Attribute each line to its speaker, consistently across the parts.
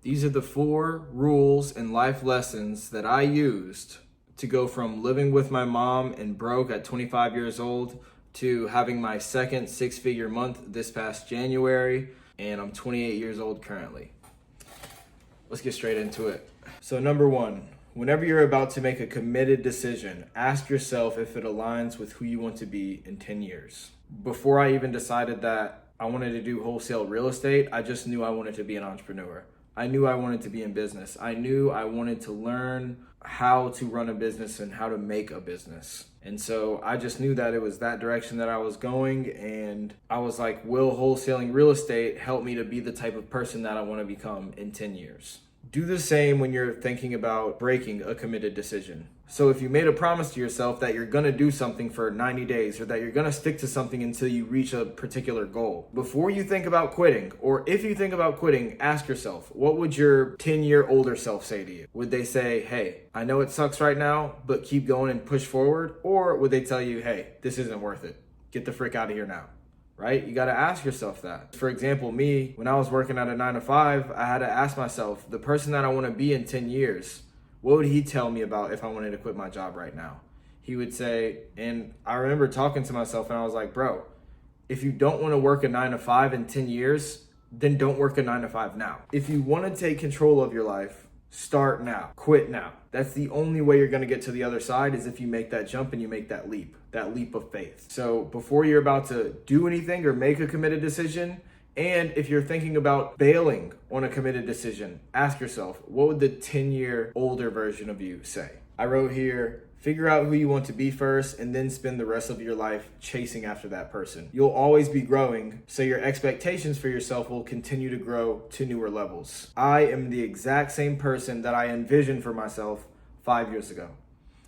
Speaker 1: These are the 4 rules and life lessons that I used to go from living with my mom and broke at 25 years old to having my second 6-figure month this past January, and I'm 28 years old currently. Let's get straight into it. So number 1, whenever you're about to make a committed decision, ask yourself if it aligns with who you want to be in 10 years. Before I even decided that I wanted to do wholesale real estate, I just knew I wanted to be an entrepreneur. I knew I wanted to be in business. I knew I wanted to learn how to run a business and how to make a business. And so I just knew that it was that direction that I was going. And I was like, will wholesaling real estate help me to be the type of person that I want to become in 10 years? Do the same when you're thinking about breaking a committed decision. So if you made a promise to yourself that you're gonna do something for 90 days or that you're gonna stick to something until you reach a particular goal, before you think about quitting, or if you think about quitting, ask yourself, what would your 10-year older self say to you? Would they say, hey, I know it sucks right now, but keep going and push forward? Or would they tell you, hey, this isn't worth it. Get the frick out of here now. Right? You got to ask yourself that. For example, me, when I was working at a 9-to-5, I had to ask myself, the person that I want to be in 10 years, what would he tell me about if I wanted to quit my job right now? He would say, and I remember talking to myself and I was like, bro, if you don't want to work a 9-to-5 in 10 years, then don't work a 9-to-5 now. If you want to take control of your life, start now, quit now. That's the only way you're going to get to the other side, is if you make that jump and you make that leap of faith. So before you're about to do anything or make a committed decision, and if you're thinking about bailing on a committed decision, ask yourself, what would the 10-year older version of you say? I wrote here, figure out who you want to be first and then spend the rest of your life chasing after that person. You'll always be growing, so your expectations for yourself will continue to grow to newer levels. I am the exact same person that I envisioned for myself 5 years ago.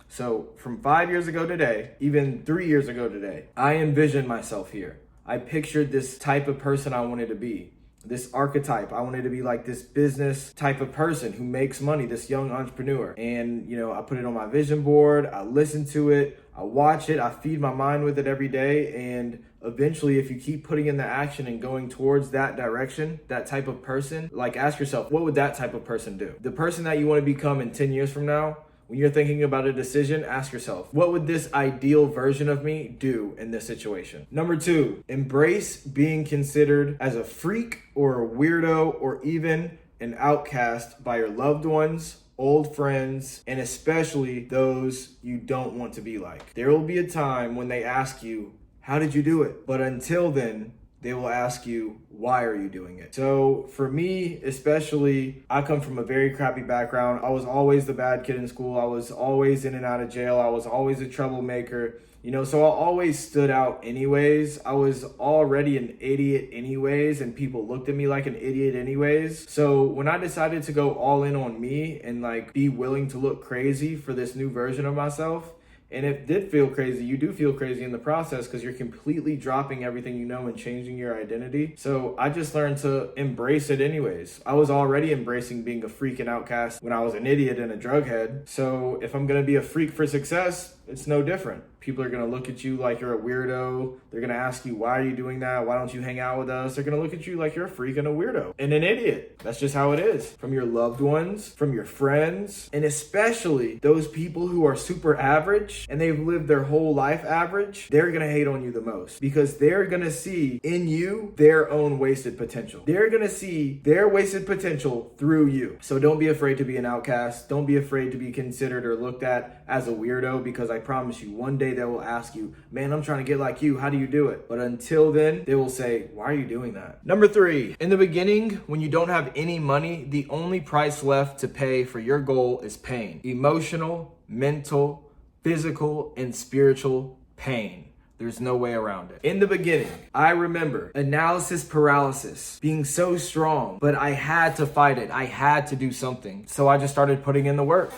Speaker 1: So from 5 years ago today, even 3 years ago today, I envisioned myself here. I pictured this type of person I wanted to be. This archetype. I wanted to be like this business type of person who makes money, this young entrepreneur. And, I put it on my vision board. I listen to it. I watch it. I feed my mind with it every day. And eventually, if you keep putting in the action and going towards that direction, that type of person, like ask yourself, what would that type of person do? The person that you want to become in 10 years from now, when you're thinking about a decision, ask yourself, what would this ideal version of me do in this situation? Number 2, embrace being considered as a freak or a weirdo or even an outcast by your loved ones, old friends, and especially those you don't want to be like. There will be a time when they ask you, how did you do it? But until then, they will ask you, why are you doing it? So for me, especially, I come from a very crappy background. I was always the bad kid in school. I was always in and out of jail. I was always a troublemaker. So I always stood out anyways. I was already an idiot anyways, and people looked at me like an idiot anyways. So when I decided to go all in on me and be willing to look crazy for this new version of myself, and it did feel crazy. You do feel crazy in the process because you're completely dropping everything you know and changing your identity. So I just learned to embrace it anyways. I was already embracing being a freak and outcast when I was an idiot and a drug head. So if I'm going to be a freak for success, it's no different. People are going to look at you like you're a weirdo. They're going to ask you, why are you doing that? Why don't you hang out with us? They're going to look at you like you're a freak and a weirdo and an idiot. That's just how it is. From your loved ones, from your friends, and especially those people who are super average and they've lived their whole life average, they're going to hate on you the most because they're going to see in you their own wasted potential. They're going to see their wasted potential through you. So don't be afraid to be an outcast. Don't be afraid to be considered or looked at as a weirdo, because I promise you, one day they will ask you, man, I'm trying to get like you. How do you do it? But until then, they will say, why are you doing that? Number 3, in the beginning, when you don't have any money, the only price left to pay for your goal is pain. Emotional, mental, physical, and spiritual pain. There's no way around it. In the beginning, I remember analysis paralysis, being so strong, but I had to fight it. I had to do something. So I just started putting in the work.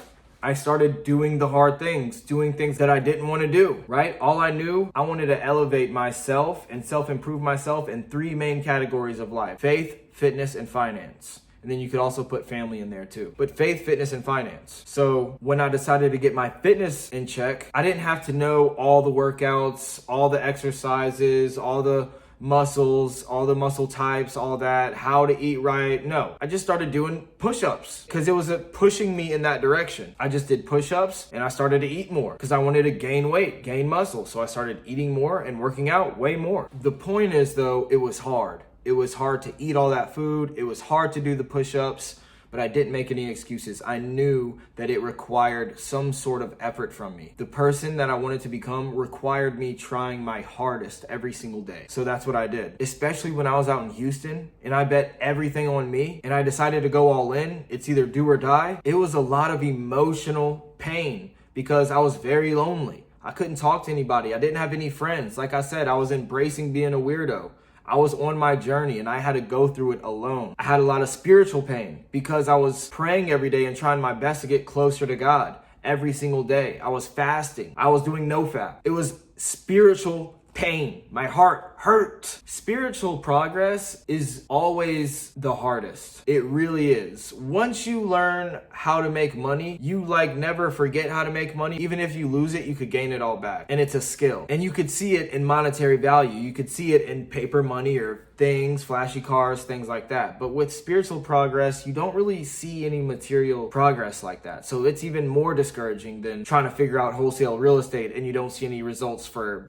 Speaker 1: I started doing the hard things, doing things that I didn't want to do, right? All I knew, I wanted to elevate myself and self-improve myself in 3 main categories of life: faith, fitness, and finance. And then you could also put family in there too. But faith, fitness, and finance. So when I decided to get my fitness in check, I didn't have to know all the workouts, all the exercises, all the muscles, all the muscle types, all that, how to eat right. No, I just started doing push-ups because it was pushing me in that direction. I just did push-ups and I started to eat more because I wanted to gain weight, gain muscle. So I started eating more and working out way more. The point is though, it was hard. It was hard to eat all that food. It was hard to do the push-ups, but I didn't make any excuses. I knew that it required some sort of effort from me. The person that I wanted to become required me trying my hardest every single day. So that's what I did, especially when I was out in Houston and I bet everything on me and I decided to go all in. It's either do or die. It was a lot of emotional pain because I was very lonely. I couldn't talk to anybody. I didn't have any friends. Like I said, I was embracing being a weirdo. I was on my journey and I had to go through it alone. I had a lot of spiritual pain because I was praying every day and trying my best to get closer to God every single day. I was fasting. I was doing no-fap. It was spiritual pain. My heart hurt. Spiritual progress is always the hardest. It really is. Once you learn how to make money, you never forget how to make money. Even if you lose it, you could gain it all back. And it's a skill. And you could see it in monetary value. You could see it in paper money or things, flashy cars, things like that. But with spiritual progress, you don't really see any material progress like that. So it's even more discouraging than trying to figure out wholesale real estate and you don't see any results for,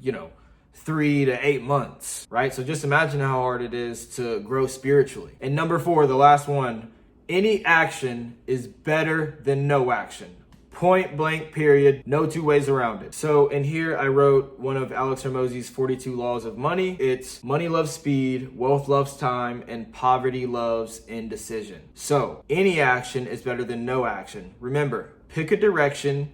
Speaker 1: 3 to 8 months, right? So just imagine how hard it is to grow spiritually. And number 4, the last one, any action is better than no action. Point blank, period. No two ways around it. So in here, I wrote one of Alex Hormozi's 42 laws of money. It's money loves speed, wealth loves time, and poverty loves indecision. So any action is better than no action. Remember, pick a direction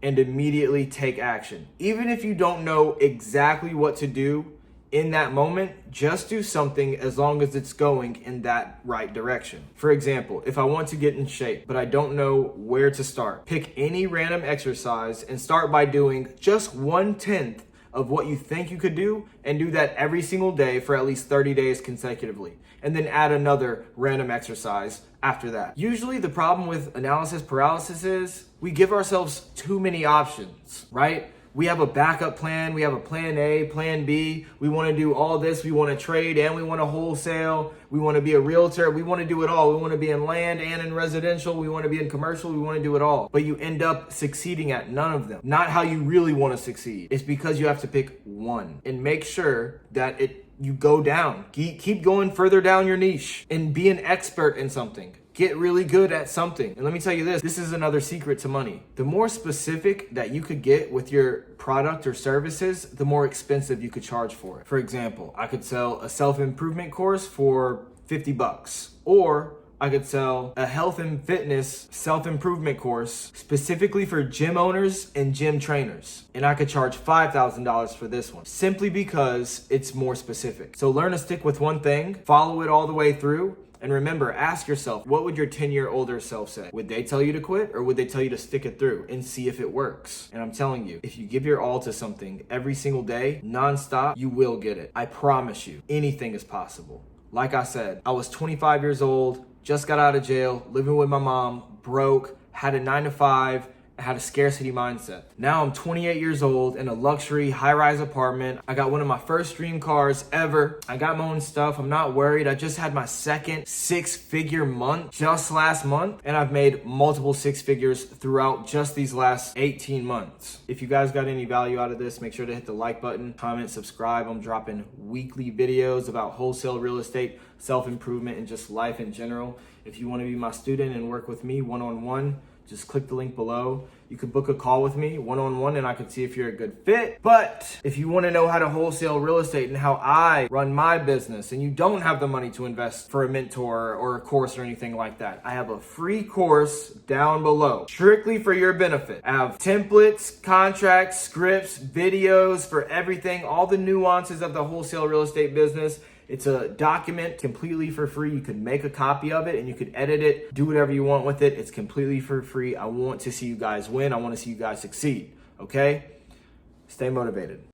Speaker 1: and immediately take action. Even if you don't know exactly what to do in that moment, just do something as long as it's going in that right direction. For example, if I want to get in shape, but I don't know where to start, pick any random exercise and start by doing just 1/10 of what you think you could do and do that every single day for at least 30 days consecutively. And then add another random exercise after that. Usually the problem with analysis paralysis is we give ourselves too many options, right? We have a backup plan. We have a plan A, plan B. We want to do all this. We want to trade and we want to wholesale. We want to be a realtor. We want to do it all. We want to be in land and in residential. We want to be in commercial. We want to do it all. But you end up succeeding at none of them. Not how you really want to succeed. It's because you have to pick one and make sure that you go down. Keep going further down your niche and be an expert in something. Get really good at something. And let me tell you this is another secret to money. The more specific that you could get with your product or services, the more expensive you could charge for it. For example, I could sell a self-improvement course for $50, or I could sell a health and fitness self-improvement course specifically for gym owners and gym trainers. And I could charge $5,000 for this one simply because it's more specific. So learn to stick with one thing, follow it all the way through. And remember, ask yourself, what would your 10-year older self say? Would they tell you to quit or would they tell you to stick it through and see if it works? And I'm telling you, if you give your all to something every single day, nonstop, you will get it. I promise you, anything is possible. Like I said, I was 25 years old, just got out of jail, living with my mom, broke, had a 9-to-5, had a scarcity mindset. Now I'm 28 years old in a luxury high-rise apartment. I got one of my first dream cars ever. I got my own stuff. I'm not worried. I just had my second 6-figure month just last month, and I've made multiple 6 figures throughout just these last 18 months. If you guys got any value out of this, make sure to hit the like button, comment, subscribe. I'm dropping weekly videos about wholesale real estate, self-improvement, and just life in general. If you want to be my student and work with me one-on-one, just click the link below. You could book a call with me one-on-one and I can see if you're a good fit. But if you want to know how to wholesale real estate and how I run my business and you don't have the money to invest for a mentor or a course or anything like that, I have a free course down below strictly for your benefit. I have templates, contracts, scripts, videos for everything, all the nuances of the wholesale real estate business. It's a document completely for free. You could make a copy of it and you could edit it, do whatever you want with it. It's completely for free. I want to see you guys win. I want to see you guys succeed. Okay? Stay motivated.